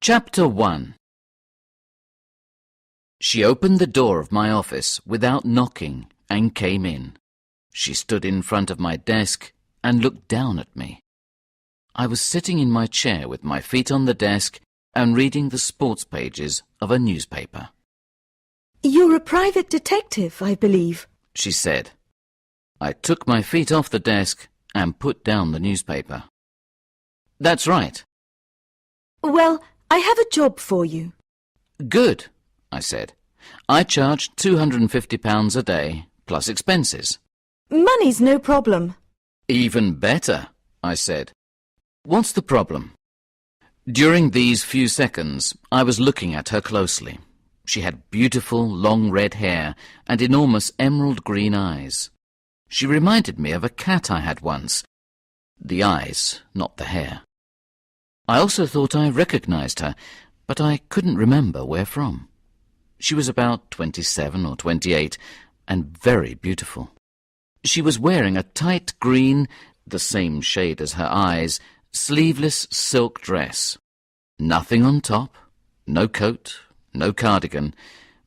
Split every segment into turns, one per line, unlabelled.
Chapter 1. She opened the door of my office without knocking and came in. She stood in front of my desk and looked down at me. I was sitting in my chair with my feet on the desk and reading the sports pages of a newspaper.
"You're a private detective, I believe,"
she said. I took my feet off the desk and put down the newspaper. "That's right."
"Well, I have a job for you."
"Good," I said. "I charge £250 a day, plus expenses."
"Money's no problem."
"Even better," I said. "What's the problem?" During these few seconds, I was looking at her closely. She had beautiful, long red hair and enormous emerald green eyes. She reminded me of a cat I had once. The eyes, not the hair. I also thought I recognized her, but I couldn't remember where from. She was about 27 or 28, and very beautiful. She was wearing a tight green, the same shade as her eyes, sleeveless silk dress. Nothing on top, no coat, no cardigan.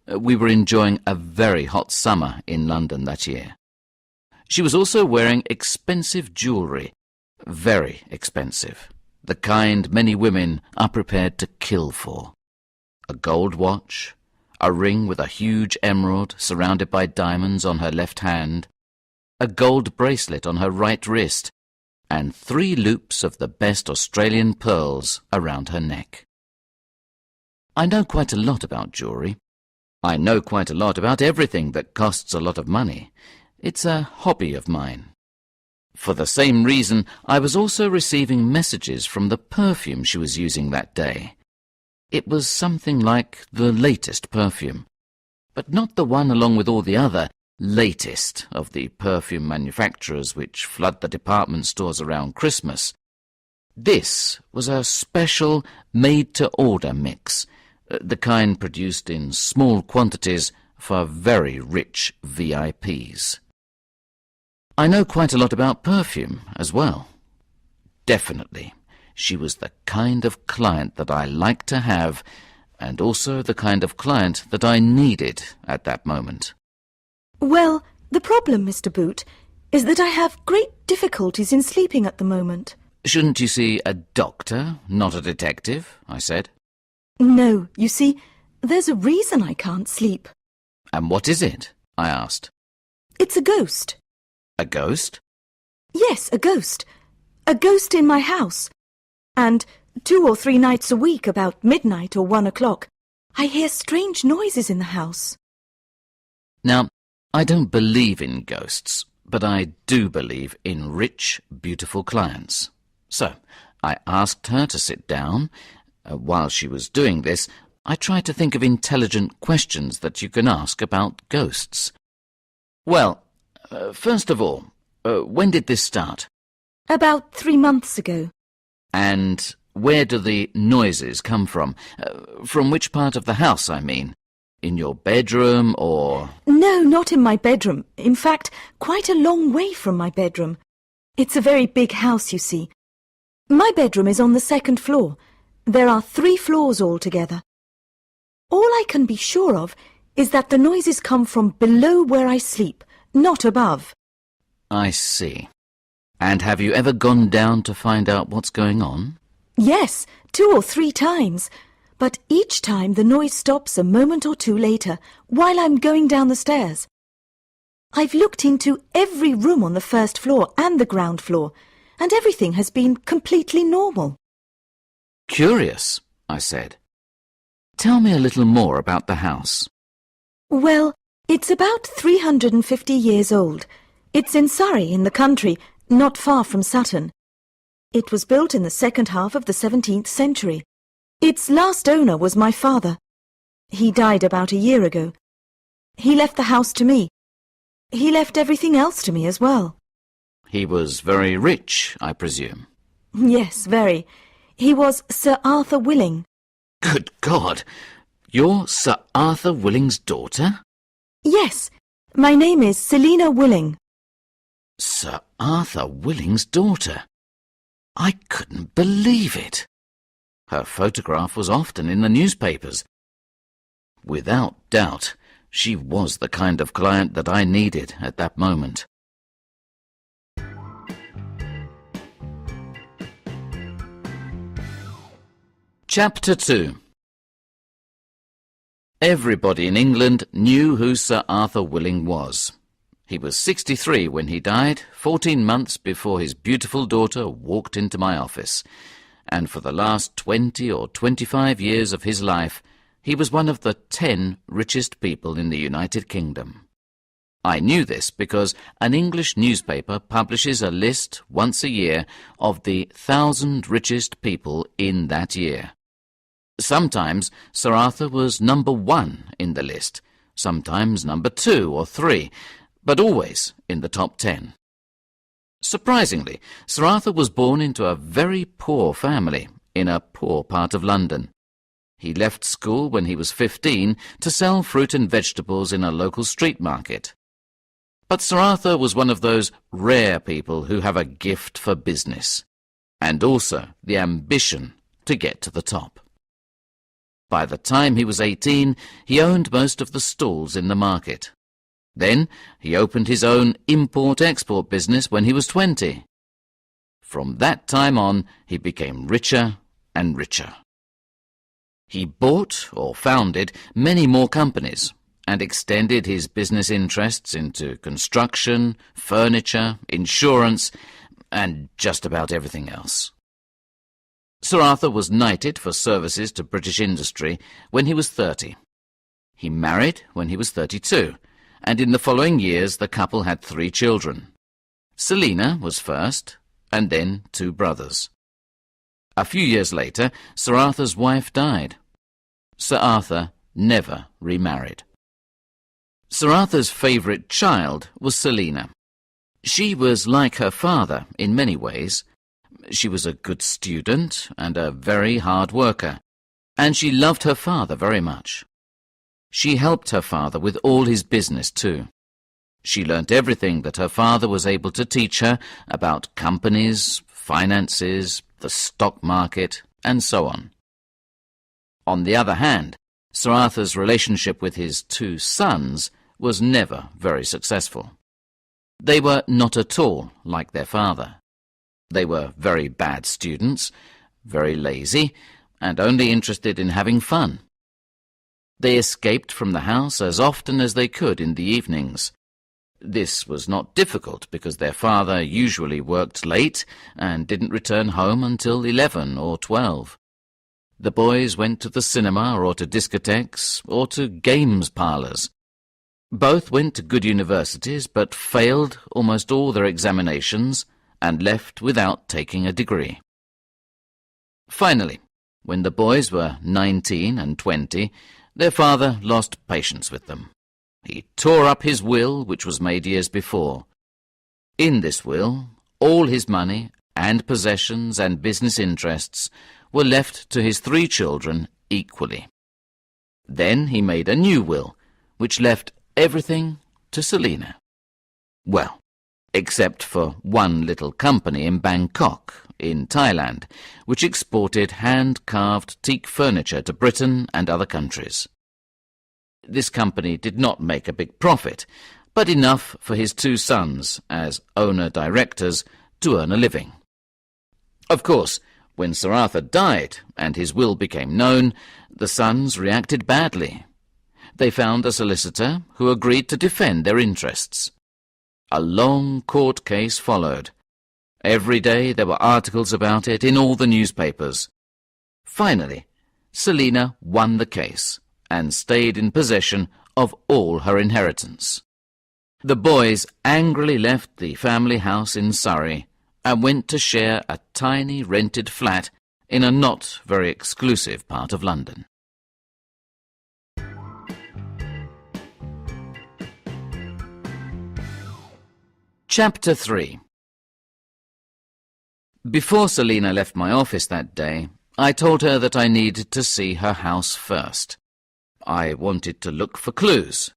We were enjoying a very hot summer in London that year. She was also wearing expensive jewellery, very expensive, the kind many women are prepared to kill for. A gold watch, a ring with a huge emerald surrounded by diamonds on her left hand, a gold bracelet on her right wrist, and 3 loops of the best Australian pearls around her neck. I know quite a lot about jewellery. I know quite a lot about everything that costs a lot of money. It's a hobby of mine. For the same reason, I was also receiving messages from the perfume she was using that day. It was something like the latest perfume, but not the one along with all the other latest of the perfume manufacturers which flood the department stores around Christmas. This was a special made-to-order mix, the kind produced in small quantities for very rich VIPs. I know quite a lot about perfume as well. Definitely, she was the kind of client that I liked to have, and also the kind of client that I needed at that moment.
"Well, the problem, Mr. Boot, is that I have great difficulties in sleeping at the moment."
"Shouldn't you see a doctor, not a detective?" I said.
"No, you see, there's a reason I can't sleep."
"And what is it?" I asked.
"It's a ghost."
"A ghost?"
"Yes, a ghost. A ghost in my house. And 2 or 3 nights a week, about midnight or 1 o'clock, I hear strange noises in the house."
Now, I don't believe in ghosts, but I do believe in rich, beautiful clients. So, I asked her to sit down. While she was doing this, I tried to think of intelligent questions that you can ask about ghosts. "Well, first of all, when did this start?"
"About 3 months ago."
"And where do the noises come from? From which part of the house, I mean? In your bedroom, or—"
"No, not in my bedroom. In fact, quite a long way from my bedroom. It's a very big house, you see. My bedroom is on the 2nd floor. There are 3 floors altogether. All I can be sure of is that the noises come from below where I sleep, not above."
"I see. And have you ever gone down to find out what's going on?"
"Yes, 2 or 3 times. But each time the noise stops a moment or 2 later, while I'm going down the stairs. I've looked into every room on the 1st floor and the ground floor, and everything has been completely normal."
"Curious," I said. "Tell me a little more about the house."
"Well, it's about 350 years old. It's in Surrey, in the country, not far from Sutton. It was built in the 2nd half of the 17th century. Its last owner was my father. He died about a year ago. He left the house to me. He left everything else to me as well."
"He was very rich, I presume?"
"Yes, very. He was Sir Arthur Willing."
"Good God! You're Sir Arthur Willing's daughter?"
"Yes, my name is Selina Willing."
Sir Arthur Willing's daughter? I couldn't believe it. Her photograph was often in the newspapers. Without doubt, she was the kind of client that I needed at that moment. Chapter 2. Everybody in England knew who Sir Arthur Willing was. He was 63 when he died, 14 months before his beautiful daughter walked into my office, and for the last 20 or 25 years of his life, he was one of the 10 richest people in the United Kingdom. I knew this because an English newspaper publishes a list once a year of the 1,000 richest people in that year. Sometimes Sir Arthur was number 1 in the list, sometimes number 2 or 3, but always in the top 10. Surprisingly, Sir Arthur was born into a very poor family in a poor part of London. He left school when he was 15 to sell fruit and vegetables in a local street market. But Sir Arthur was one of those rare people who have a gift for business, and also the ambition to get to the top. By the time he was 18, he owned most of the stalls in the market. Then he opened his own import-export business when he was 20. From that time on, he became richer and richer. He bought or founded many more companies and extended his business interests into construction, furniture, insurance, and just about everything else. Sir Arthur was knighted for services to British industry when he was 30. He married when he was 32, and in the following years the couple had 3 children. Selina was first, and then 2 brothers. A few years later, Sir Arthur's wife died. Sir Arthur never remarried. Sir Arthur's favourite child was Selina. She was like her father in many ways. She was a good student and a very hard worker, and she loved her father very much. She helped her father with all his business too. She learnt everything that her father was able to teach her about companies, finances, the stock market, and so on. On the other hand, Sir Arthur's relationship with his 2 sons was never very successful. They were not at all like their father. They were very bad students, very lazy, and only interested in having fun. They escaped from the house as often as they could in the evenings. This was not difficult because their father usually worked late and didn't return home until 11 or 12. The boys went to the cinema or to discotheques or to games parlours. Both went to good universities but failed almost all their examinations and left without taking a degree. Finally, when the boys were 19 and 20, their father lost patience with them. He tore up his will, which was made years before. In this will, all his money and possessions and business interests were left to his 3 children equally. Then he made a new will, which left everything to Selina. Well, except for one little company in Bangkok, in Thailand, which exported hand-carved teak furniture to Britain and other countries. This company did not make a big profit, but enough for his 2 sons, as owner-directors, to earn a living. Of course, when Sir Arthur died and his will became known, the sons reacted badly. They found a solicitor who agreed to defend their interests. A long court case followed. Every day there were articles about it in all the newspapers. Finally, Selina won the case and stayed in possession of all her inheritance. The boys angrily left the family house in Surrey and went to share a tiny rented flat in a not very exclusive part of London. Chapter 3. Before Selina left my office that day, I told her that I needed to see her house first. I wanted to look for clues.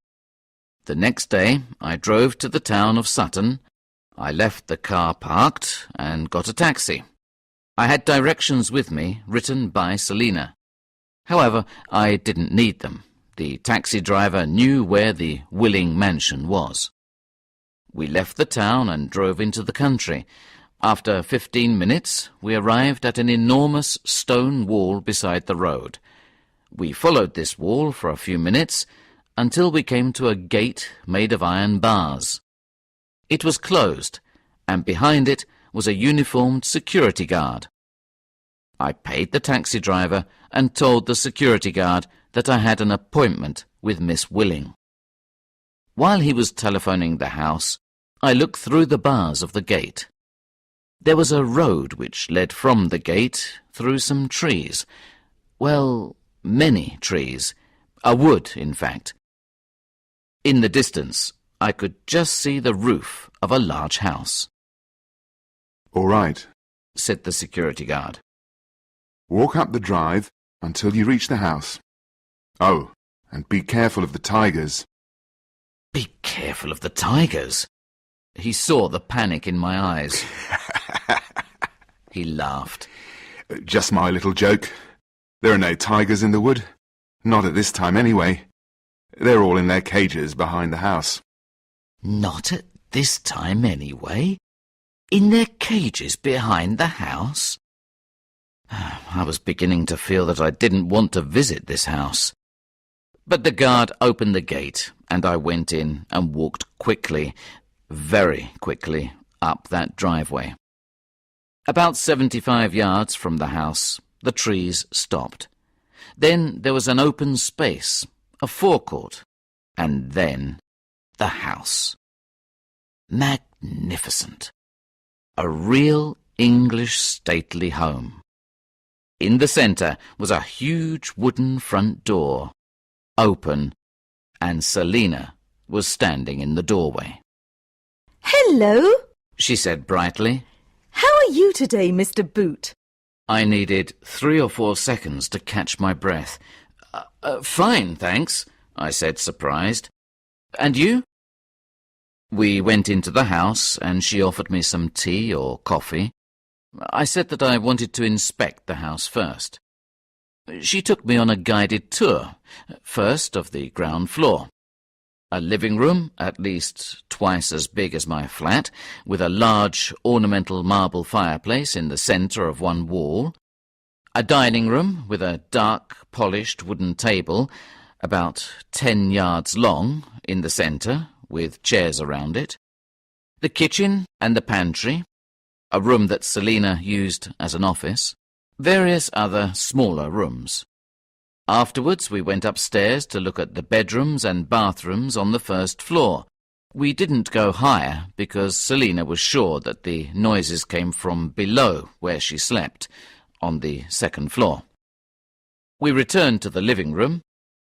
The next day, I drove to the town of Sutton. I left the car parked and got a taxi. I had directions with me, written by Selina. However, I didn't need them. The taxi driver knew where the Willing mansion was. We left the town and drove into the country. After 15 minutes, we arrived at an enormous stone wall beside the road. We followed this wall for a few minutes until we came to a gate made of iron bars. It was closed, and behind it was a uniformed security guard. I paid the taxi driver and told the security guard that I had an appointment with Miss Willing. While he was telephoning the house, I looked through the bars of the gate. There was a road which led from the gate through some trees. Well, many trees. A wood, in fact. In the distance, I could just see the roof of a large house.
"All right,"
said the security guard.
"Walk up the drive until you reach the house. Oh, and be careful of the tigers."
Be careful of the tigers. He saw the panic in my eyes. He laughed.
"Just my little joke. There are no tigers in the wood. Not at this time, anyway. They're all in their cages behind the house."
Not at this time, anyway? In their cages behind the house? I was beginning to feel that I didn't want to visit this house. But the guard opened the gate, and I went in and walked quickly, very quickly, up that driveway. About 75 yards from the house, the trees stopped. Then there was an open space, a forecourt, and then the house. Magnificent. A real English stately home. In the centre was a huge wooden front door, open, and Selina was standing in the doorway.
Hello,
She said brightly.
how are you today, Mr. Boot?
I needed 3 or 4 seconds to catch my breath. Fine, thanks, I said, surprised. And you? We went into the house, and she offered me some tea or coffee. I said that I wanted to inspect the house first. She took me on a guided tour, first of the ground floor. A living room, at least twice as big as my flat, with a large ornamental marble fireplace in the centre of one wall. A dining room with a dark, polished wooden table, about 10 yards long, in the centre, with chairs around it. The kitchen and the pantry, a room that Selina used as an office. Various other smaller rooms. Afterwards, we went upstairs to look at the bedrooms and bathrooms on the first floor. We didn't go higher because Selina was sure that the noises came from below where she slept, on the second floor. We returned to the living room,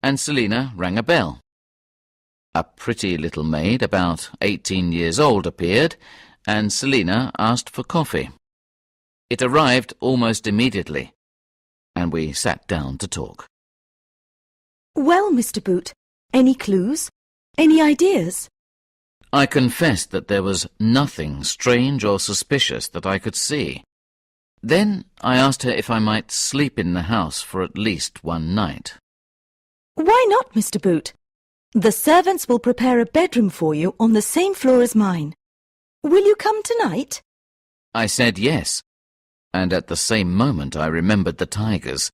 and Selina rang a bell. A pretty little maid, about 18 years old, appeared, and Selina asked for coffee. It arrived almost immediately, and we sat down to talk.
Well, Mr. Boot, any clues? Any ideas?
I confessed that there was nothing strange or suspicious that I could see. Then I asked her if I might sleep in the house for at least one night.
Why not, Mr. Boot? The servants will prepare a bedroom for you on the same floor as mine. Will you come tonight?
I said yes, and at the same moment I remembered the tigers.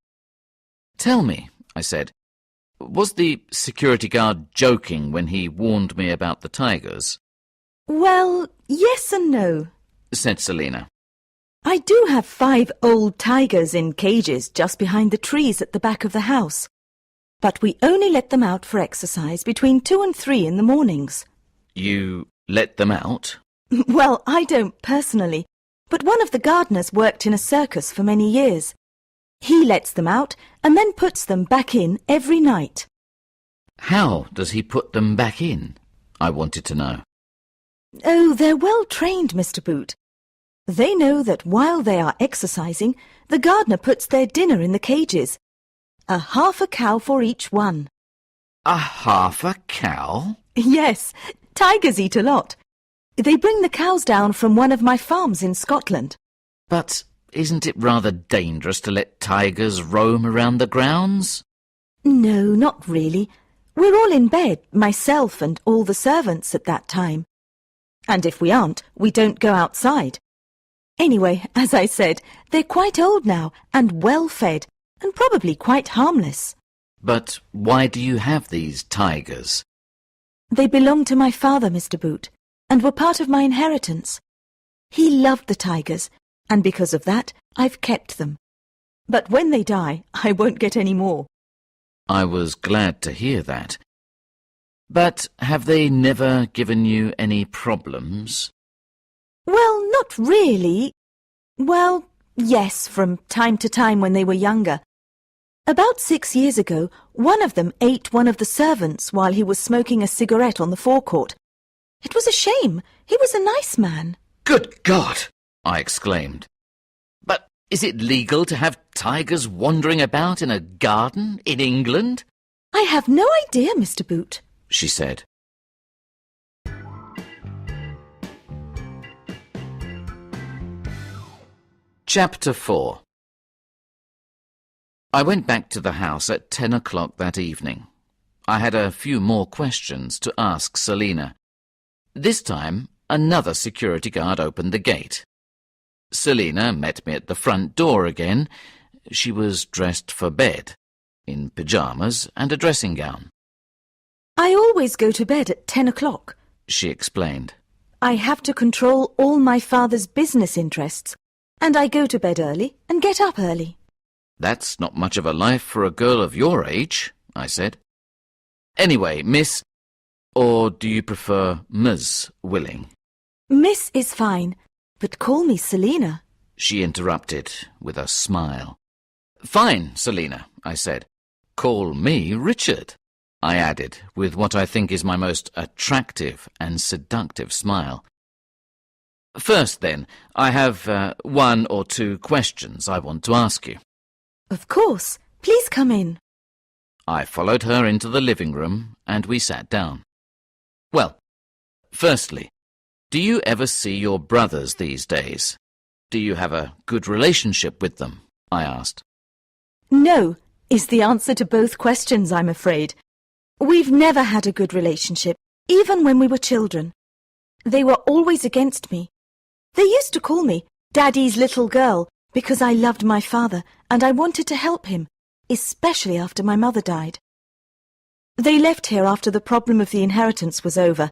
Tell me, I said, was the security guard joking when he warned me about the tigers?
Well, yes and no,
Said Selina.
I do have 5 old tigers in cages just behind the trees at the back of the house. But we only let them out for exercise between 2 and 3 in the mornings.
You let them out?
Well, I don't personally, but one of the gardeners worked in a circus for many years. He lets them out and then puts them back in every night.
How does he put them back in? I wanted to know.
Oh, they're well trained, Mr. Boot. They know that while they are exercising, the gardener puts their dinner in the cages. Half a cow for each one.
Half a cow?
Yes, tigers eat a lot. They bring the cows down from one of my farms in Scotland.
But isn't it rather dangerous to let tigers roam around the grounds?
No, not really. We're all in bed, myself and all the servants at that time. And if we aren't, we don't go outside. Anyway, as I said, they're quite old now and well fed and probably quite harmless.
But why do you have these tigers?
They belonged to my father, Mr. Boot, and were part of my inheritance. He loved the tigers, and because of that, I've kept them. But when they die, I won't get any more.
I was glad to hear that. But have they never given you any problems?
Well, not really. Well, yes, from time to time when they were younger. About 6 years ago, one of them ate one of the servants while he was smoking a cigarette on the forecourt. It was a shame. He was a nice man.
Good God! I exclaimed. But is it legal to have tigers wandering about in a garden in England?
I have no idea, Mr. Boot,
she said. Chapter 4. I went back to the house at 10 o'clock that evening. I had a few more questions to ask Selina. This time, another security guard opened the gate. Selina met me at the front door again. She was dressed for bed, in pyjamas and a dressing gown.
I always go to bed at 10 o'clock,
she explained.
I have to control all my father's business interests, and I go to bed early and get up early.
That's not much of a life for a girl of your age, I said. Anyway, Miss, or do you prefer Ms. Willing?
Miss is fine, but call me Selina,
she interrupted with a smile. Fine, Selina, I said. Call me Richard, I added, with what I think is my most attractive and seductive smile. First, then, I have 1 or 2 questions I want to ask you.
Of course. Please come in.
I followed her into the living room, and we sat down. Well, firstly, do you ever see your brothers these days? Do you have a good relationship with them? I asked.
No, is the answer to both questions, I'm afraid. We've never had a good relationship, even when we were children. They were always against me. They used to call me Daddy's little girl because I loved my father and I wanted to help him, especially after my mother died. They left here after the problem of the inheritance was over.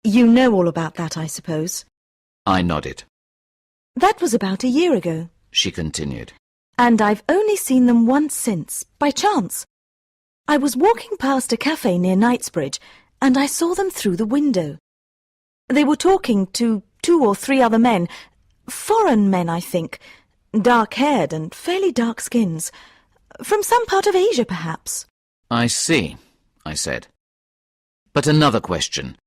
You know all about that, I suppose.
I nodded.
That was about a year ago,
she continued.
And I've only seen them once since, by chance. I was walking past a cafe near Knightsbridge, and I saw them through the window. They were talking to 2 or 3 other men, foreign men, I think, dark-haired and fairly dark skins, from some part of Asia, perhaps.
I see, I said. But another question.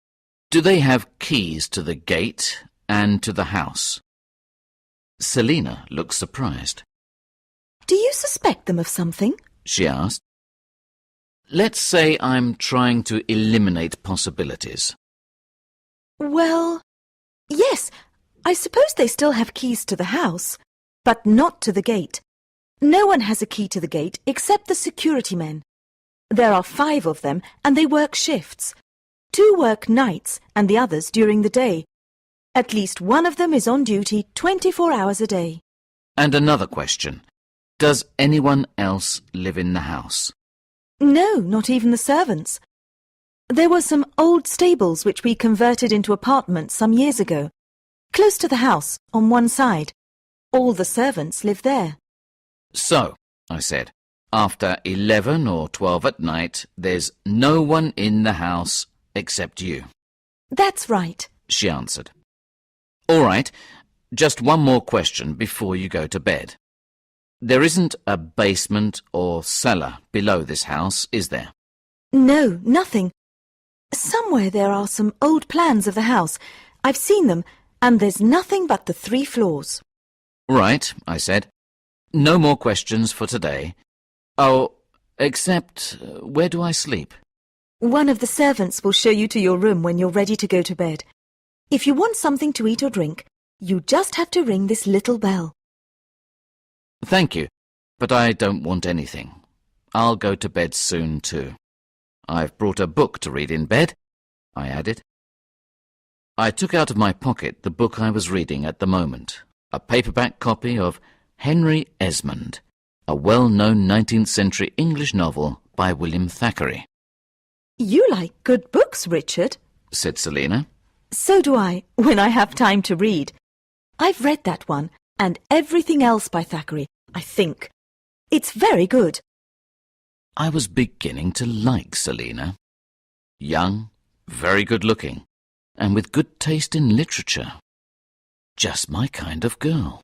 Do they have keys to the gate and to the house? Selina looked surprised.
Do you suspect them of something?
She asked. Let's say I'm trying to eliminate possibilities.
Well, yes, I suppose they still have keys to the house, but not to the gate. No one has a key to the gate except the security men. There are 5 of them, and they work shifts. 2 work nights, and the others during the day. At least one of them is on duty 24 hours a day.
And another question. Does anyone else live in the house?
No, not even the servants. There were some old stables which we converted into apartments some years ago, close to the house, on one side. All the servants live there.
So, I said, after 11 or 12 at night, there's no one in the house except you.
That's right,
she answered. All right, just one more question before you go to bed. There isn't a basement or cellar below this house, is there?
No, nothing. Somewhere there are some old plans of the house. I've seen them, and there's nothing but the 3 floors.
Right, I said. No more questions for today. Oh, except, where do I sleep?
One of the servants will show you to your room when you're ready to go to bed. If you want something to eat or drink, you just have to ring this little bell.
Thank you, but I don't want anything. I'll go to bed soon, too. I've brought a book to read in bed, I added. I took out of my pocket the book I was reading at the moment, a paperback copy of Henry Esmond, a well-known 19th century English novel by William Thackeray.
You like good books, Richard.
Said Selina.
So do I, when I have time to read. I've read that one, and everything else by Thackeray, I think. It's very good.
I was beginning to like Selina. Young, very good-looking, and with good taste in literature. Just my kind of girl.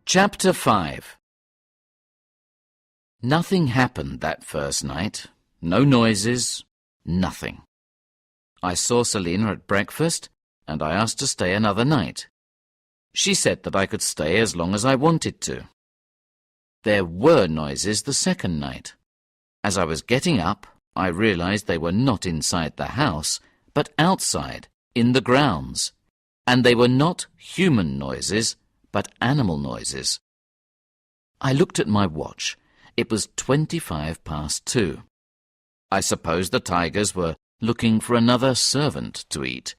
Chapter 5. Nothing happened that first night. No noises, nothing. I saw Selina at breakfast, and I asked to stay another night. She said that I could stay as long as I wanted to. There were noises the second night. As I was getting up, I realized they were not inside the house, but outside, in the grounds. And they were not human noises, but animal noises. I looked at my watch. It was 2:25. I suppose the tigers were looking for another servant to eat.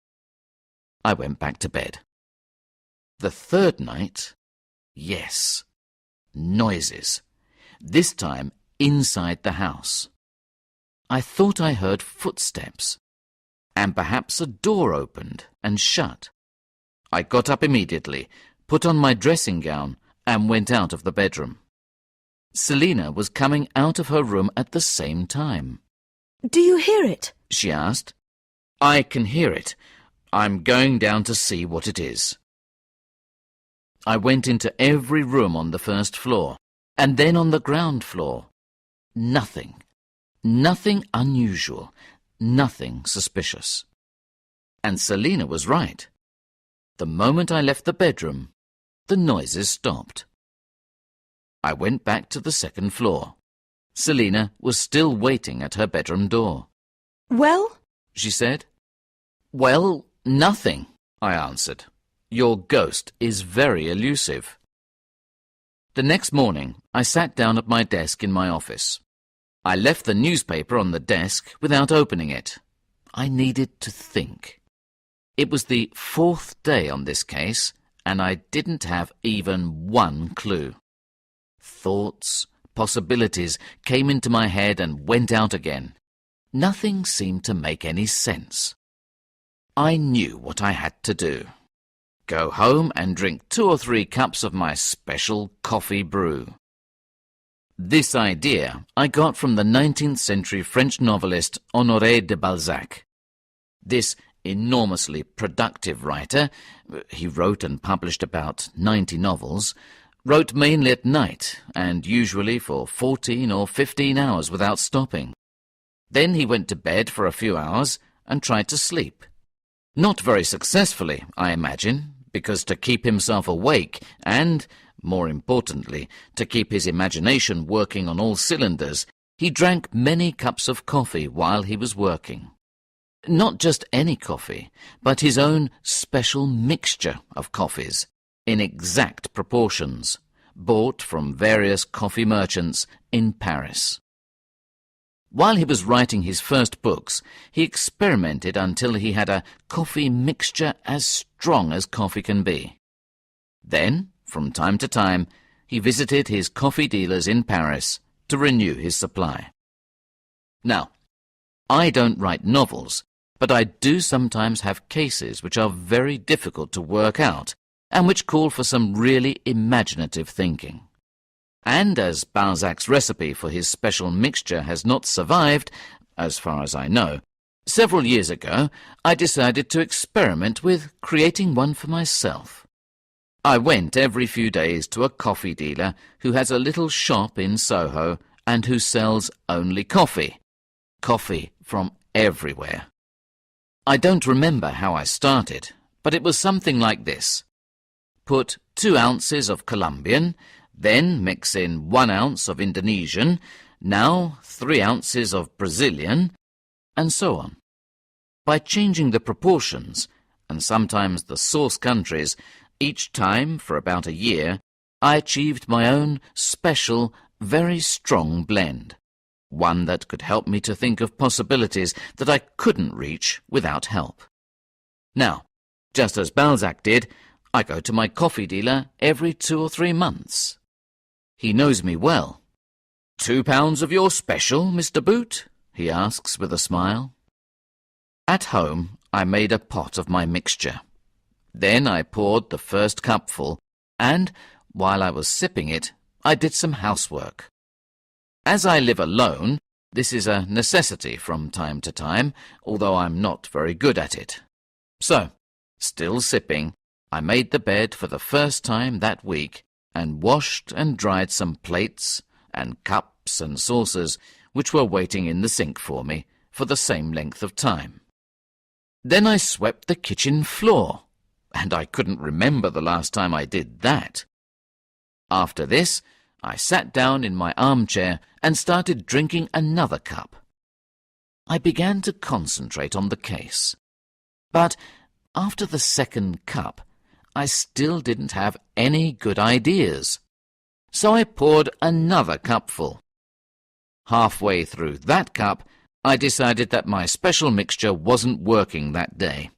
I went back to bed. The third night, yes, noises, this time inside the house. I thought I heard footsteps, and perhaps a door opened and shut. I got up immediately, put on my dressing gown, and went out of the bedroom. Selina was coming out of her room at the same time.
Do you hear it?
She asked. I can hear it. I'm going down to see what it is. I went into every room on the first floor, and then on the ground floor. Nothing. Nothing unusual. Nothing suspicious. And Selina was right. The moment I left the bedroom, the noises stopped. I went back to the second floor. Selina was still waiting at her bedroom door.
Well?
She said. Well, nothing, I answered. Your ghost is very elusive. The next morning, I sat down at my desk in my office. I left the newspaper on the desk without opening it. I needed to think. It was the fourth day on this case, and I didn't have even one clue. Thoughts, possibilities came into my head and went out again. Nothing seemed to make any sense. I knew what I had to do. Go home and drink 2 or 3 cups of my special coffee brew. This idea I got from the 19th century French novelist Honoré de Balzac. This enormously productive writer, he wrote and published about 90 novels, wrote mainly at night and usually for 14 or 15 hours without stopping. Then he went to bed for a few hours and tried to sleep. Not very successfully, I imagine, because to keep himself awake and, more importantly, to keep his imagination working on all cylinders, he drank many cups of coffee while he was working. Not just any coffee, but his own special mixture of coffees, in exact proportions, bought from various coffee merchants in Paris. While he was writing his first books, he experimented until he had a coffee mixture as strong as coffee can be. Then, from time to time, he visited his coffee dealers in Paris to renew his supply. Now, I don't write novels, but I do sometimes have cases which are very difficult to work out and which call for some really imaginative thinking. And as Balzac's recipe for his special mixture has not survived, as far as I know, several years ago I decided to experiment with creating one for myself. I went every few days to a coffee dealer who has a little shop in Soho and who sells only coffee. Coffee from everywhere. I don't remember how I started, but it was something like this. Put 2 ounces of Colombian, then mix in 1 ounce of Indonesian, now 3 ounces of Brazilian, and so on. By changing the proportions, and sometimes the source countries, each time for about a year, I achieved my own special, very strong blend, one that could help me to think of possibilities that I couldn't reach without help. Now, just as Balzac did, I go to my coffee dealer every 2 or 3 months. He knows me well. £2 of your special, Mr. Boot? He asks with a smile. At home, I made a pot of my mixture. Then I poured the first cupful, and, while I was sipping it, I did some housework. As I live alone, this is a necessity from time to time, although I'm not very good at it. So, still sipping, I made the bed for the first time that week and washed and dried some plates and cups and saucers which were waiting in the sink for me for the same length of time. Then I swept the kitchen floor, and I couldn't remember the last time I did that. After this, I sat down in my armchair and started drinking another cup. I began to concentrate on the case. But after the second cup, I still didn't have any good ideas. So I poured another cupful. Halfway through that cup, I decided that my special mixture wasn't working that day.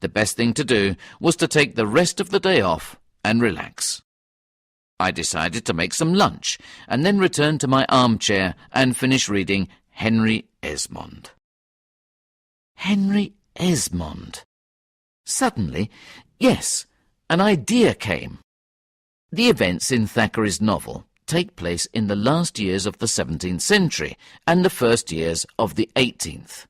The best thing to do was to take the rest of the day off and relax. I decided to make some lunch and then return to my armchair and finish reading Henry Esmond. Henry Esmond. Suddenly, yes, an idea came. The events in Thackeray's novel take place in the last years of the 17th century and the first years of the 18th.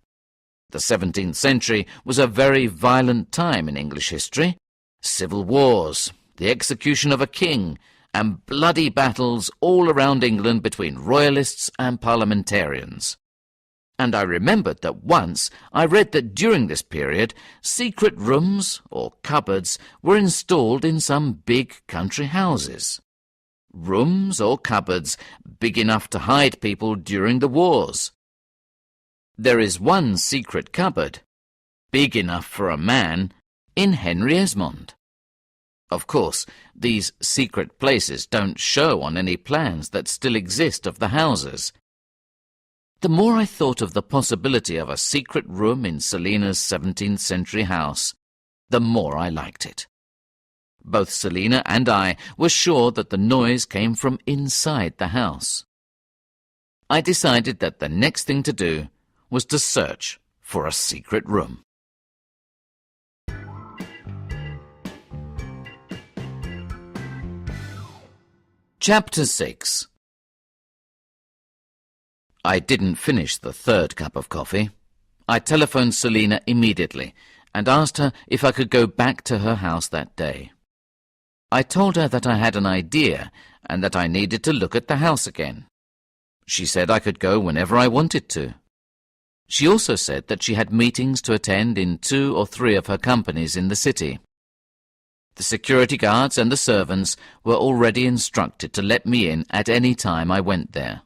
The 17th century was a very violent time in English history. Civil wars, the execution of a king, and bloody battles all around England between royalists and parliamentarians. And I remembered that once I read that during this period secret rooms or cupboards were installed in some big country houses. Rooms or cupboards big enough to hide people during the wars. There is one secret cupboard, big enough for a man, in Henry Esmond. Of course, these secret places don't show on any plans that still exist of the houses. The more I thought of the possibility of a secret room in Selina's 17th century house, the more I liked it. Both Selina and I were sure that the noise came from inside the house. I decided that the next thing to do was to search for a secret room. Chapter 6. I didn't finish the third cup of coffee. I telephoned Selina immediately and asked her if I could go back to her house that day. I told her that I had an idea and that I needed to look at the house again. She said I could go whenever I wanted to. She also said that she had meetings to attend in 2 or 3 of her companies in the city. The security guards and the servants were already instructed to let me in at any time I went there.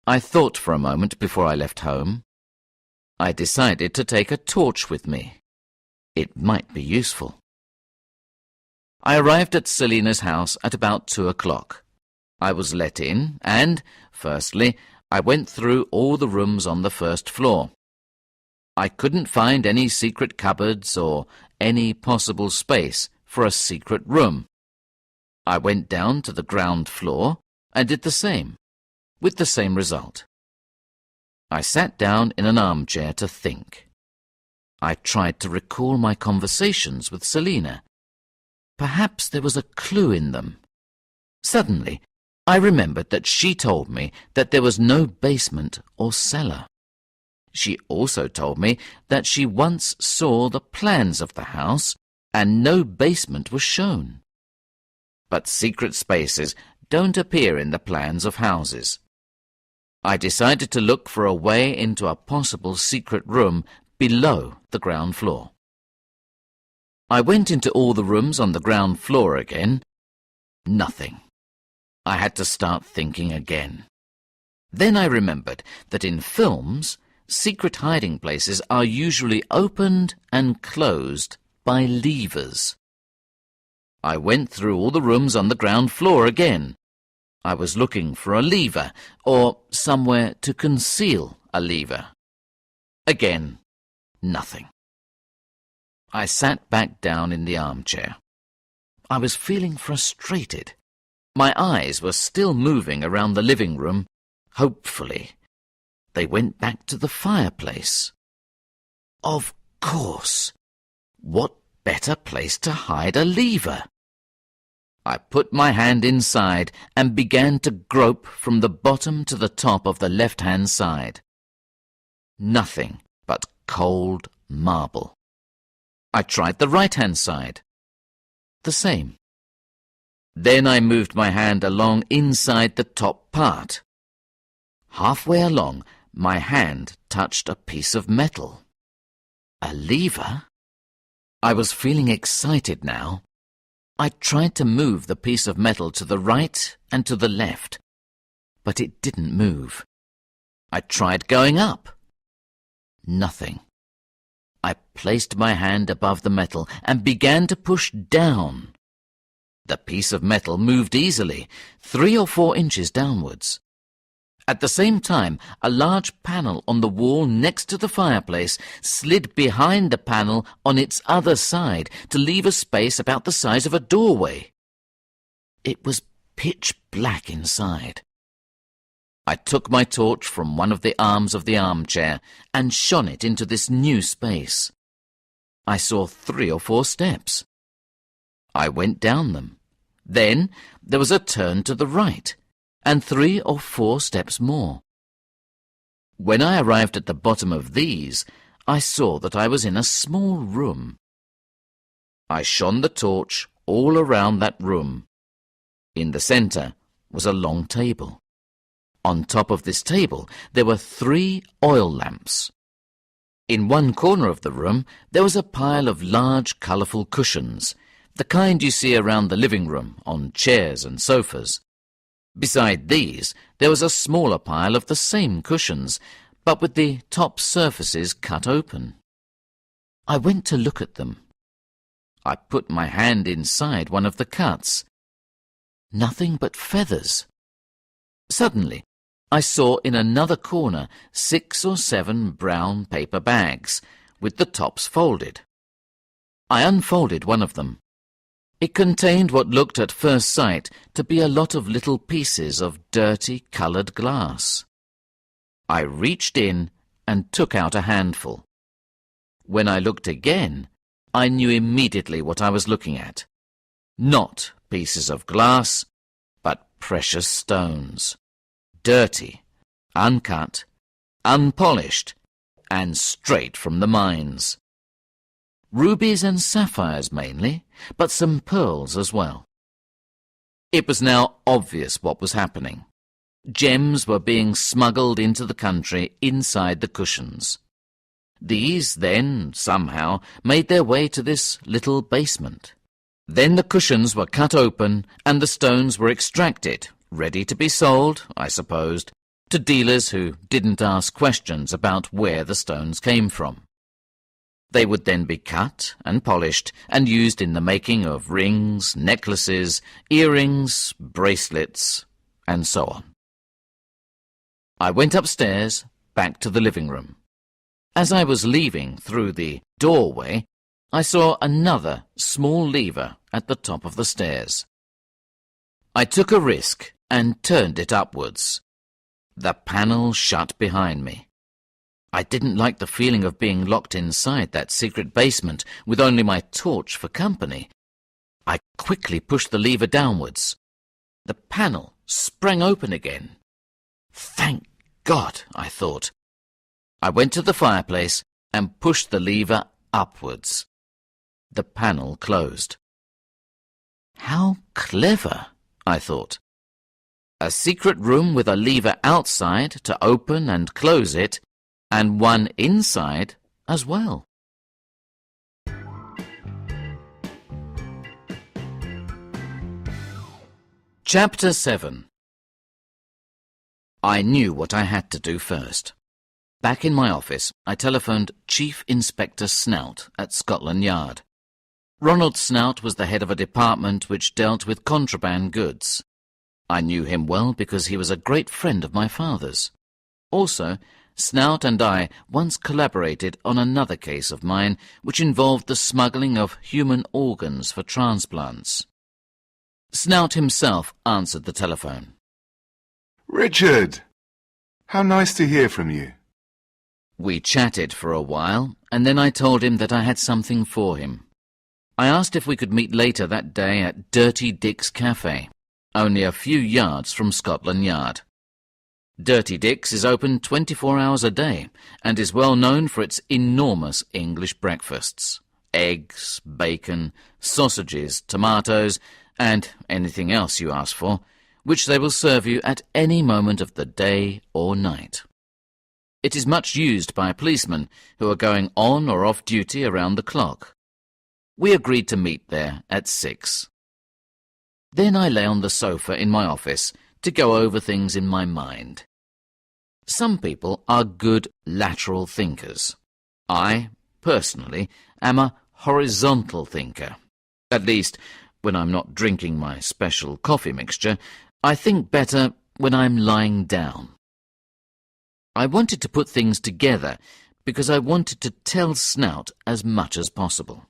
I thought for a moment before I left home. I decided to take a torch with me. It might be useful. I arrived at Selina's house at about 2 o'clock. I was let in and, firstly, I went through all the rooms on the first floor. I couldn't find any secret cupboards or any possible space for a secret room. I went down to the ground floor and did the same, with the same result. I sat down in an armchair to think. I tried to recall my conversations with Selina. Perhaps there was a clue in them. Suddenly, I remembered that she told me that there was no basement or cellar. She also told me that she once saw the plans of the house and no basement was shown. But secret spaces don't appear in the plans of houses. I decided to look for a way into a possible secret room below the ground floor. I went into all the rooms on the ground floor again. Nothing. I had to start thinking again. Then I remembered that in films secret hiding places are usually opened and closed by levers. I went through all the rooms on the ground floor again. I was looking for a lever, or somewhere to conceal a lever. Again, nothing. I sat back down in the armchair. I was feeling frustrated. My eyes were still moving around the living room. Hopefully, they went back to the fireplace. Of course. What better place to hide a lever? I put my hand inside and began to grope from the bottom to the top of the left-hand side. Nothing but cold marble. I tried the right-hand side. The same. Then I moved my hand along inside the top part. Halfway along, my hand touched a piece of metal. A lever? I was feeling excited now. I tried to move the piece of metal to the right and to the left, but it didn't move. I tried going up. Nothing. I placed my hand above the metal and began to push down. The piece of metal moved easily, 3 or 4 inches downwards. At the same time, a large panel on the wall next to the fireplace slid behind the panel on its other side to leave a space about the size of a doorway. It was pitch black inside. I took my torch from one of the arms of the armchair and shone it into this new space. I saw 3 or 4 steps. I went down them. Then there was a turn to the right, and 3 or 4 steps more. When I arrived at the bottom of these, I saw that I was in a small room. I shone the torch all around that room. In the centre was a long table. On top of this table there were 3 oil lamps. In one corner of the room there was a pile of large colourful cushions, the kind you see around the living room on chairs and sofas. Beside these there was a smaller pile of the same cushions, but with the top surfaces cut open. I went to look at them. I put my hand inside one of the cuts. Nothing but feathers. Suddenly, I saw in another corner 6 or 7 brown paper bags, with the tops folded. I unfolded one of them. It contained what looked at first sight to be a lot of little pieces of dirty coloured glass. I reached in and took out a handful. When I looked again, I knew immediately what I was looking at. Not pieces of glass, but precious stones. Dirty, uncut, unpolished, and straight from the mines. Rubies and sapphires mainly, but some pearls as well. It was now obvious what was happening. Gems were being smuggled into the country inside the cushions. These then, somehow, made their way to this little basement. Then the cushions were cut open and the stones were extracted, ready to be sold, I supposed, to dealers who didn't ask questions about where the stones came from. They would then be cut and polished and used in the making of rings, necklaces, earrings, bracelets, and so on. I went upstairs, back to the living room. As I was leaving through the doorway, I saw another small lever at the top of the stairs. I took a risk and turned it upwards. The panel shut behind me. I didn't like the feeling of being locked inside that secret basement with only my torch for company. I quickly pushed the lever downwards. The panel sprang open again. Thank God, I thought. I went to the fireplace and pushed the lever upwards. The panel closed. How clever, I thought. A secret room with a lever outside to open and close it, and one inside as well. Chapter 7. I knew what I had to do first. Back in my office, I telephoned Chief Inspector Snout at Scotland Yard. Ronald Snout was the head of a department which dealt with contraband goods. I knew him well because he was a great friend of my father's. Also, Snout and I once collaborated on another case of mine which involved the smuggling of human organs for transplants. Snout himself answered the telephone.
Richard! How nice to hear from you.
We chatted for a while, and then I told him that I had something for him. I asked if we could meet later that day at Dirty Dick's Cafe, only a few yards from Scotland Yard. Dirty Dick's is open 24 hours a day and is well known for its enormous English breakfasts. Eggs, bacon, sausages, tomatoes, and anything else you ask for, which they will serve you at any moment of the day or night. It is much used by policemen who are going on or off duty around the clock. We agreed to meet there at 6. Then I lay on the sofa in my office to go over things in my mind. Some people are good lateral thinkers. I, personally, am a horizontal thinker. At least, when I'm not drinking my special coffee mixture, I think better when I'm lying down. I wanted to put things together because I wanted to tell Snout as much as possible.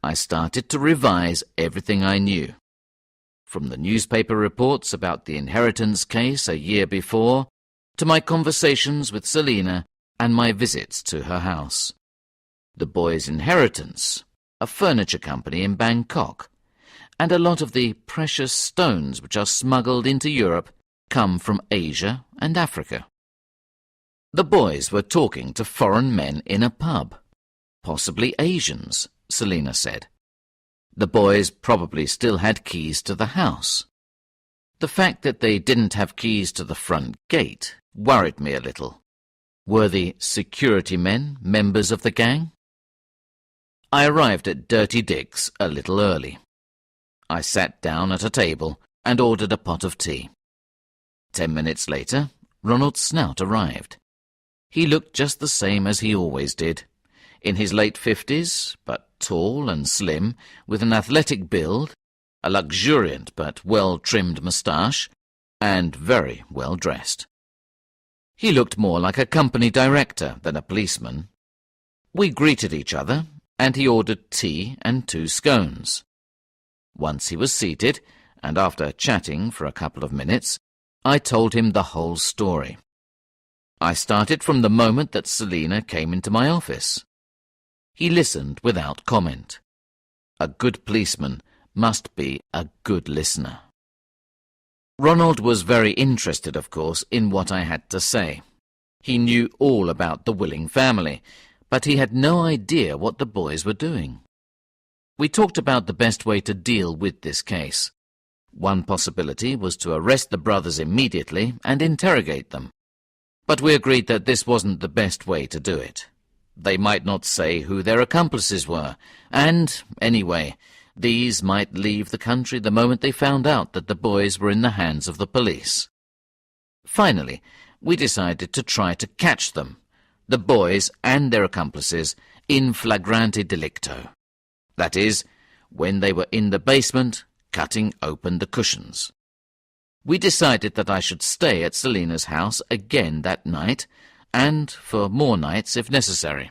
I started to revise everything I knew. From the newspaper reports about the inheritance case a year before, to my conversations with Selina and my visits to her house. The Boys' Inheritance, a furniture company in Bangkok, and a lot of the precious stones which are smuggled into Europe come from Asia and Africa. The boys were talking to foreign men in a pub, possibly Asians, Selina said. The boys probably still had keys to the house. The fact that they didn't have keys to the front gate worried me a little. Were the security men members of the gang? I arrived at Dirty Dick's a little early. I sat down at a table and ordered a pot of tea. 10 minutes later, Ronald Snout arrived. He looked just the same as he always did, in his late 50s, but tall and slim, with an athletic build, a luxuriant but well-trimmed moustache, and very well dressed. He looked more like a company director than a policeman. We greeted each other, and he ordered tea and 2 scones. Once he was seated, and after chatting for a couple of minutes, I told him the whole story. I started from the moment that Selina came into my office. He listened without comment. A good policeman must be a good listener. Ronald was very interested, of course, in what I had to say. He knew all about the Willing family, but he had no idea what the boys were doing. We talked about the best way to deal with this case. One possibility was to arrest the brothers immediately and interrogate them. But we agreed that this wasn't the best way to do it. They might not say who their accomplices were, and, anyway, these might leave the country the moment they found out that the boys were in the hands of the police. Finally, we decided to try to catch them, the boys and their accomplices, in flagrante delicto. That is, when they were in the basement, cutting open the cushions. We decided that I should stay at Selina's house again that night, and for more nights if necessary.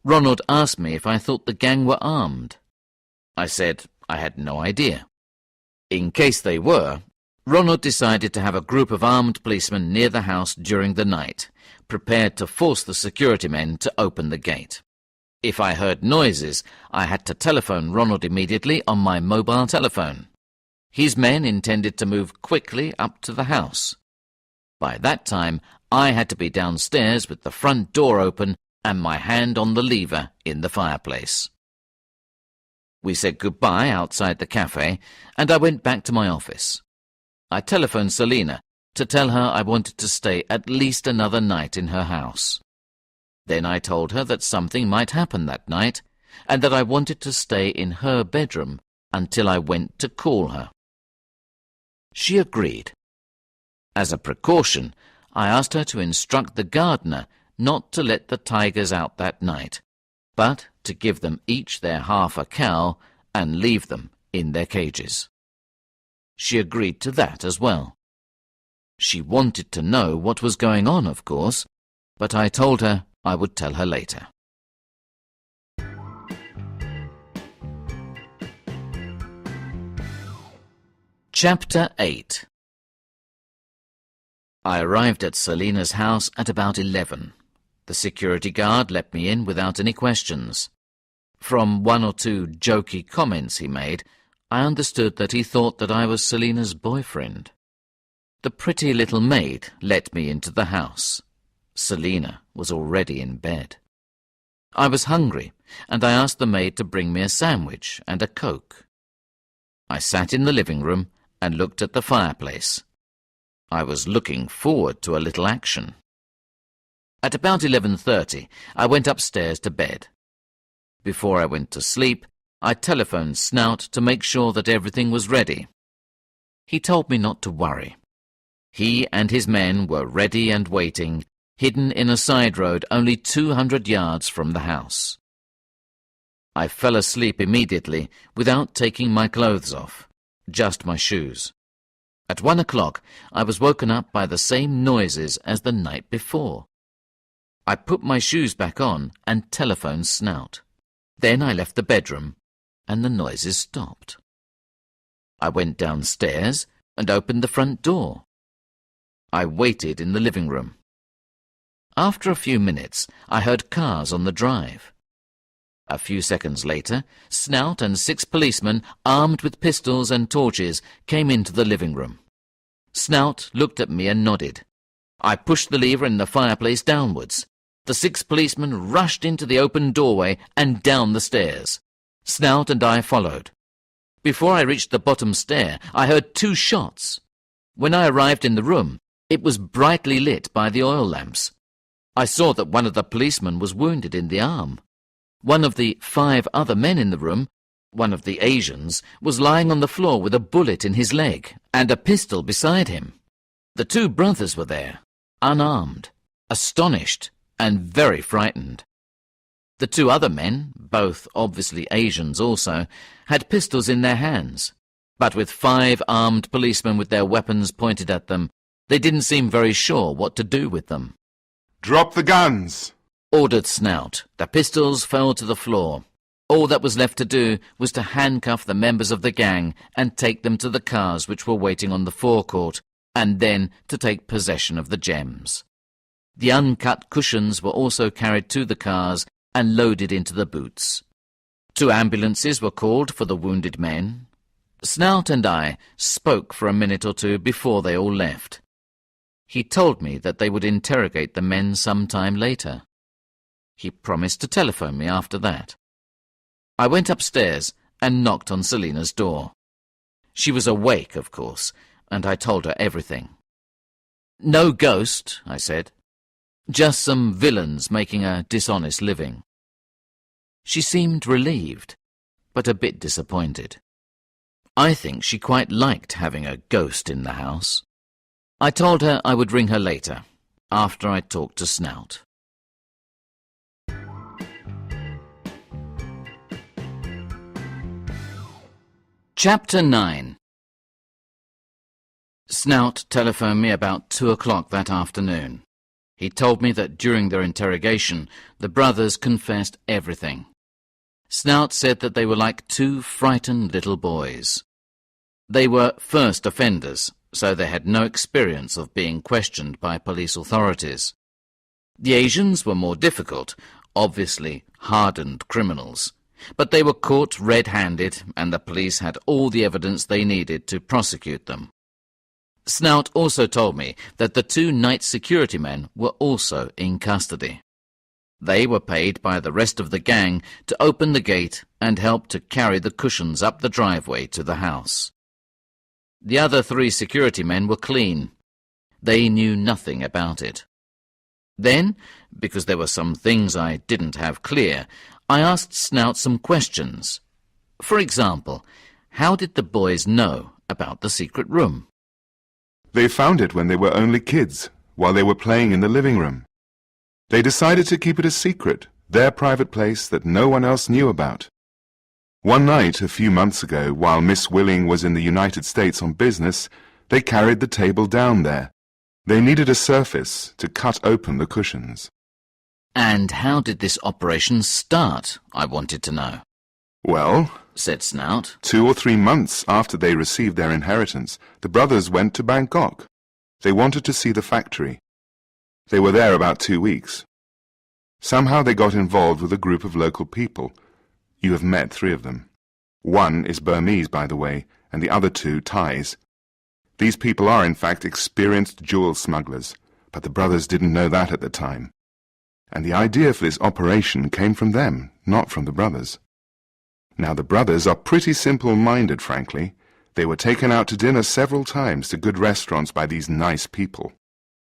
Ronald asked me if I thought the gang were armed. I said I had no idea. In case they were, Ronald decided to have a group of armed policemen near the house during the night, prepared to force the security men to open the gate. If I heard noises, I had to telephone Ronald immediately on my mobile telephone. His men intended to move quickly up to the house. By that time, I had to be downstairs with the front door open and my hand on the lever in the fireplace. We said goodbye outside the cafe, and I went back to my office. I telephoned Selina to tell her I wanted to stay at least another night in her house. Then I told her that something might happen that night, and that I wanted to stay in her bedroom until I went to call her. She agreed. As a precaution, I asked her to instruct the gardener not to let the tigers out that night, but to give them each their half a cow and leave them in their cages. She agreed to that as well. She wanted to know what was going on, of course, but I told her I would tell her later. Chapter 8. I arrived at Selina's house at about 11. The security guard let me in without any questions. From one or two jokey comments he made, I understood that he thought that I was Selina's boyfriend. The pretty little maid let me into the house. Selina was already in bed. I was hungry, and I asked the maid to bring me a sandwich and a Coke. I sat in the living room and looked at the fireplace. I was looking forward to a little action. At about 11:30, I went upstairs to bed. Before I went to sleep, I telephoned Snout to make sure that everything was ready. He told me not to worry. He and his men were ready and waiting, hidden in a side road only 200 yards from the house. I fell asleep immediately without taking my clothes off, just my shoes. At 1 o'clock, I was woken up by the same noises as the night before. I put my shoes back on and telephoned Snout. Then I left the bedroom, and the noises stopped. I went downstairs and opened the front door. I waited in the living room. After a few minutes, I heard cars on the drive. A few seconds later, Snout and 6 policemen, armed with pistols and torches, came into the living room. Snout looked at me and nodded. I pushed the lever in the fireplace downwards. The 6 policemen rushed into the open doorway and down the stairs. Snout and I followed. Before I reached the bottom stair, I heard 2 shots. When I arrived in the room, it was brightly lit by the oil lamps. I saw that one of the policemen was wounded in the arm. One of the 5 other men in the room, one of the Asians, was lying on the floor with a bullet in his leg and a pistol beside him. The 2 brothers were there, unarmed, astonished, and very frightened. The 2 other men, both obviously Asians also, had pistols in their hands, but with 5 armed policemen with their weapons pointed at them, they didn't seem very sure what to do with them.
Drop the guns!
Ordered Snout. The pistols fell to the floor. All that was left to do was to handcuff the members of the gang and take them to the cars which were waiting on the forecourt, and then to take possession of the gems. The uncut cushions were also carried to the cars and loaded into the boots. 2 ambulances were called for the wounded men. Snout and I spoke for a minute or two before they all left. He told me that they would interrogate the men some time later. He promised to telephone me after that. I went upstairs and knocked on Selina's door. She was awake, of course, and I told her everything. "No ghost," I said. "Just some villains making a dishonest living." She seemed relieved, but a bit disappointed. I think she quite liked having a ghost in the house. I told her I would ring her later, after I talked to Snout. Chapter 9. Snout telephoned me about 2 o'clock that afternoon. He told me that during their interrogation, the brothers confessed everything. Snout said that they were like 2 frightened little boys. They were first offenders, so they had no experience of being questioned by police authorities. The Asians were more difficult, obviously hardened criminals, but they were caught red-handed, and the police had all the evidence they needed to prosecute them. Snout also told me that the 2 night security men were also in custody. They were paid by the rest of the gang to open the gate and help to carry the cushions up the driveway to the house. The other 3 security men were clean. They knew nothing about it. Then, because there were some things I didn't have clear, I asked Snout some questions. For example, how did the boys know about the secret room?
They found it when they were only kids, while they were playing in the living room. They decided to keep it a secret, their private place that no one else knew about. One night, a few months ago, while Miss Willing was in the United States on business, they carried the table down there. They needed a surface to cut open the cushions.
And how did this operation start, I wanted to know.
Well,
Said Snout.
2 or 3 months after they received their inheritance, the brothers went to Bangkok. They wanted to see the factory. They were there about 2 weeks. Somehow they got involved with a group of local people. You have met 3 of them. One is Burmese, by the way, and the other 2 Thais. These people are, in fact, experienced jewel smugglers, but the brothers didn't know that at the time. And the idea for this operation came from them, not from the brothers. Now, the brothers are pretty simple-minded, frankly. They were taken out to dinner several times to good restaurants by these nice people.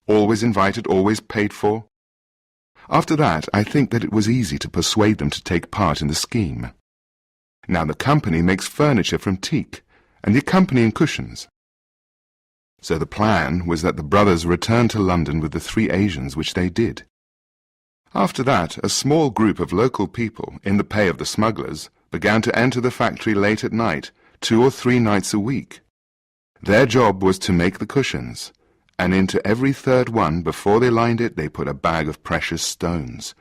Always invited, always paid for. After that, I think that it was easy to persuade them to take part in the scheme. Now, the company makes furniture from teak, and the accompanying cushions. So the plan was that the brothers returned to London with the 3 Asians, which they did. After that, a small group of local people, in the pay of the smugglers, began to enter the factory late at night, 2 or 3 nights a week. Their job was to make the cushions, and into every 3rd one, before they lined it, they put a bag of precious stones.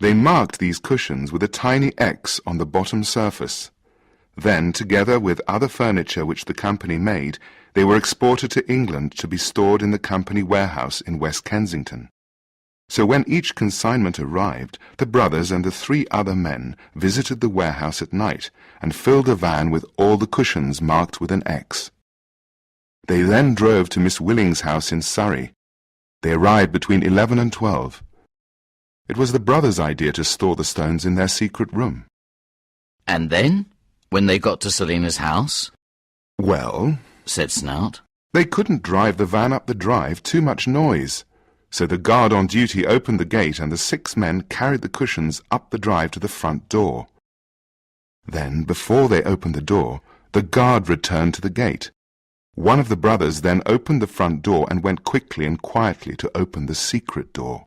They marked these cushions with a tiny X on the bottom surface. Then, together with other furniture which the company made, they were exported to England to be stored in the company warehouse in West Kensington. So when each consignment arrived, the brothers and the 3 other men visited the warehouse at night and filled a van with all the cushions marked with an X. They then drove to Miss Willing's house in Surrey. They arrived between 11 and 12. It was the brothers' idea to store the stones in their secret room.
And then, when they got to Selina's house,
Well,
said Snout.
they couldn't drive the van up the drive, too much noise. So the guard on duty opened the gate and the 6 men carried the cushions up the drive to the front door. Then, before they opened the door, the guard returned to the gate. One of the brothers then opened the front door and went quickly and quietly to open the secret door.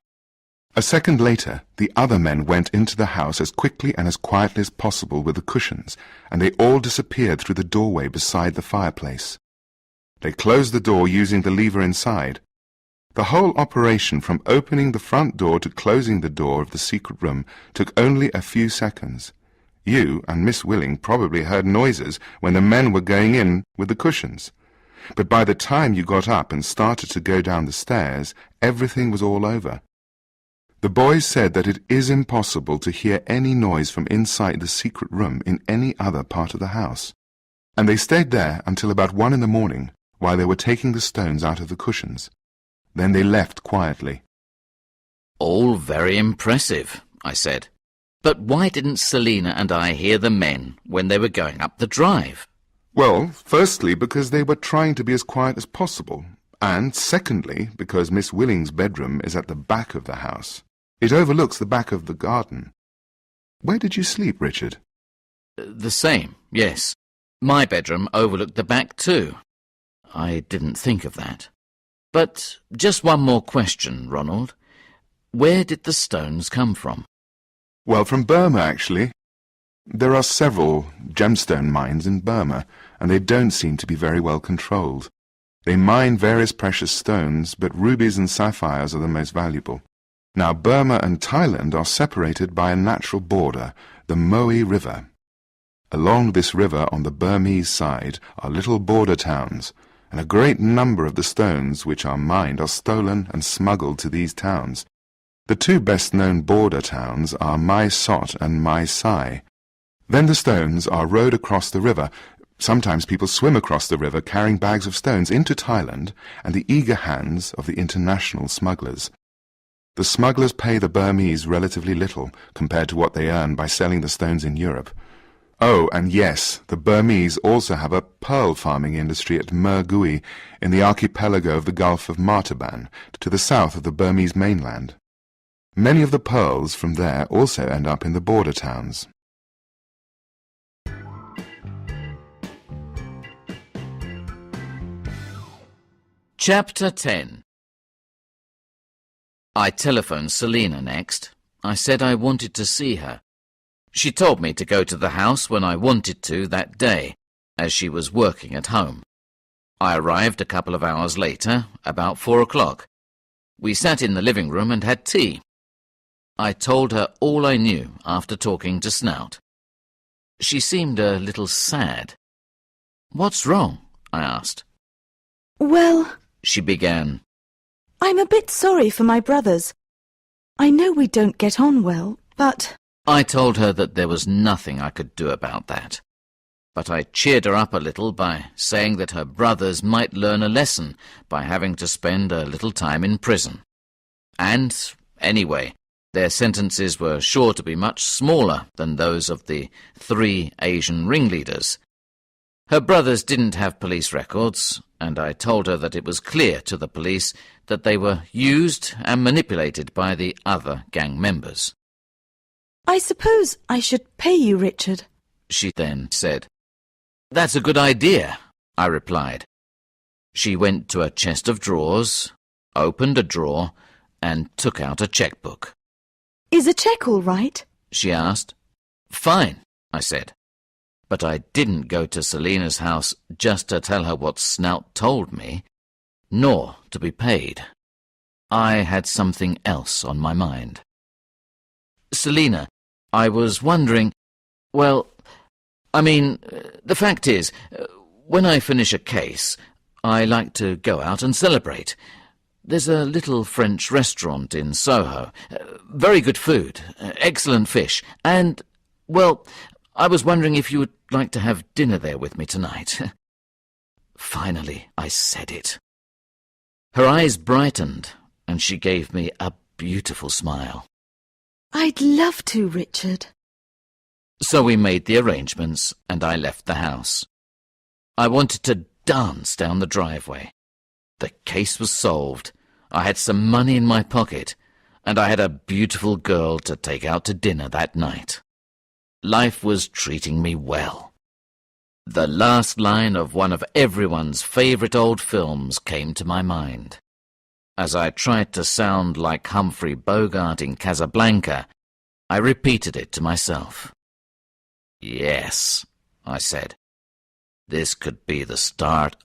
A second later, the other men went into the house as quickly and as quietly as possible with the cushions, and they all disappeared through the doorway beside the fireplace. They closed the door using the lever inside. The whole operation from opening the front door to closing the door of the secret room took only a few seconds. You and Miss Willing probably heard noises when the men were going in with the cushions. But by the time you got up and started to go down the stairs, everything was all over. The boys said that it is impossible to hear any noise from inside the secret room in any other part of the house. And they stayed there until about 1 in the morning, while they were taking the stones out of the cushions. Then they left quietly.
All very impressive, I said. But why didn't Selina and I hear the men when they were going up the drive?
Well, firstly, because they were trying to be as quiet as possible, and secondly, because Miss Willing's bedroom is at the back of the house. It overlooks the back of the garden. Where did you sleep, Richard?
The same, yes. My bedroom overlooked the back too. I didn't think of that. But just one more question, Ronald. Where did the stones come from?
Well, from Burma, actually. There are several gemstone mines in Burma, and they don't seem to be very well controlled. They mine various precious stones, but rubies and sapphires are the most valuable. Now, Burma and Thailand are separated by a natural border, the Moe River. Along this river on the Burmese side are little border towns, and a great number of the stones which are mined are stolen and smuggled to these towns. The 2 best-known border towns are Mai Sot and Mai Sai. Then the stones are rowed across the river. Sometimes people swim across the river carrying bags of stones into Thailand and the eager hands of the international smugglers. The smugglers pay the Burmese relatively little compared to what they earn by selling the stones in Europe. Oh, and yes, the Burmese also have a pearl farming industry at Mergui in the archipelago of the Gulf of Martaban, to the south of the Burmese mainland. Many of the pearls from there also end up in the border towns.
Chapter 10 I telephoned Selina next. I said I wanted to see her. She told me to go to the house when I wanted to that day, as she was working at home. I arrived a couple of hours later, about 4 o'clock. We sat in the living room and had tea. I told her all I knew after talking to Snout. She seemed a little sad. "What's wrong?" I asked.
Well,
She began.
I'm a bit sorry for my brothers. I know we don't get on well, but...
I told her that there was nothing I could do about that. But I cheered her up a little by saying that her brothers might learn a lesson by having to spend a little time in prison. And, anyway, their sentences were sure to be much smaller than those of the 3 Asian ringleaders. Her brothers didn't have police records, and I told her that it was clear to the police that they were used and manipulated by the other gang members.
I suppose I should pay you, Richard.
She then said. "That's a good idea," I replied. She went to a chest of drawers, opened a drawer, and took out a checkbook.
Is a cheque all right?
She asked. "Fine," I said. But I didn't go to Selina's house just to tell her what Snout told me, nor to be paid. I had something else on my mind. "Selina, I was wondering, well, the fact is, when I finish a case, I like to go out and celebrate. There's a little French restaurant in Soho. Very good food, excellent fish, and, well, I was wondering if you would like to have dinner there with me tonight." Finally, I said it. Her eyes brightened, and she gave me a beautiful smile.
I'd love to, Richard.
So we made the arrangements, and I left the house. I wanted to dance down the driveway. The case was solved. I had some money in my pocket, and I had a beautiful girl to take out to dinner that night. Life was treating me well. The last line of one of everyone's favourite old films came to my mind. As I tried to sound like Humphrey Bogart in Casablanca, I repeated it to myself. "Yes," I said, "this could be the start